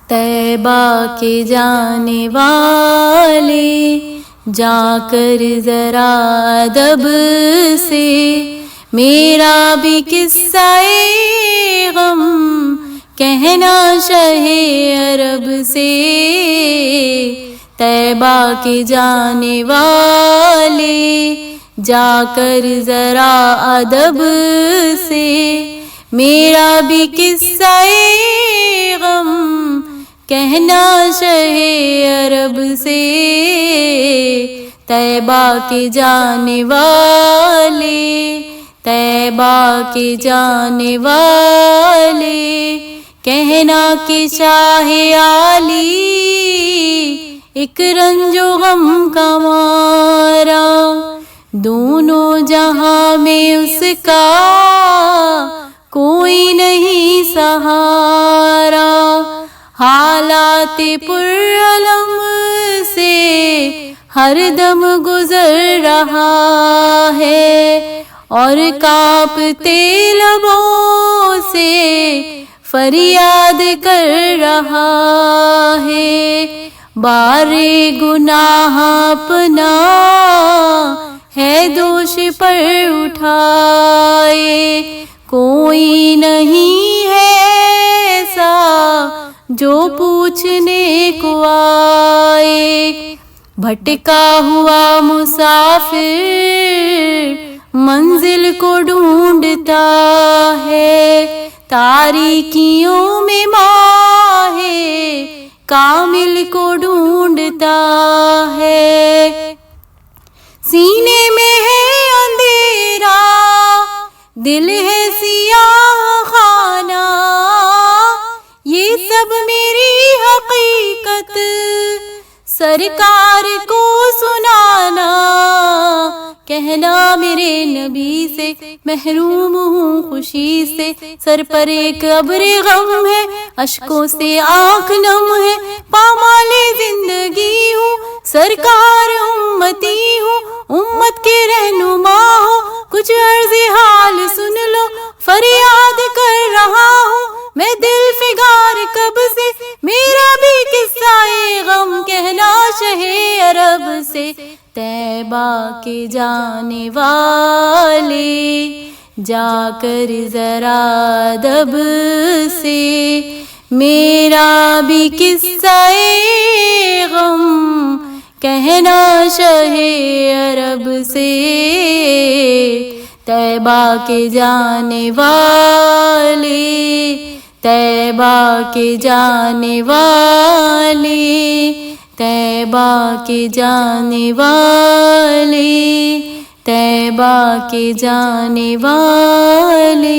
طیبہ کے جانے والے جا کر ذرا ادب سے میرا بھی قصہ غم کہنا شہ عرب سے۔ طیبہ کے جانے والے جا کر ذرا ادب سے میرا بھی قصہ غم کہنا شہ عرب سے۔ طیبہ کے جانے والے طیبہ کے جانے والے کہنا کہ شاہ عالی ایک رنج و غم کا مارا دونوں جہاں میں اس کا کوئی نہیں سہارا۔ حالات پرعلم سے ہر دم گزر رہا ہے اور کانپتے لبوں سے فریاد کر رہا ہے۔ بار گناہ اپنا ہے دوش پر اٹھائے کوئی نہیں ہے ایسا جو پوچھنے کو آئے۔ بھٹکا ہوا مسافر منزل کو ڈھونڈتا ہے تاریکیوں میں ماہ کامل کو ڈھونڈتا ہے۔ سینے میں ہے اندھیرا دل ہے سیاہ خانہ یہ سب میری حقیقت سرکار کو سنانا۔ کہنا میرے نبی سے محروم ہوں خوشی سے سر پر ایک ابر غم ہے اشکوں سے آنکھ نم ہے پامال زندگی ہوں سرکار امتی ہوں امت کے رہنما ہو کچھ عرض حال سن لو فریاد کر رہا ہوں میں دل فگار کب سے میرا بھی قصہ غم کہنا شہ عرب سے۔ طیبہ کے جانے والے جا کر ذرا ادب سے میرا بھی قصہ غم کہنا شہ عرب سے۔ طیبہ کے جانے والے طیبہ کے جانے والے طیبہ کے جانے والے طیبہ کے جانے والے۔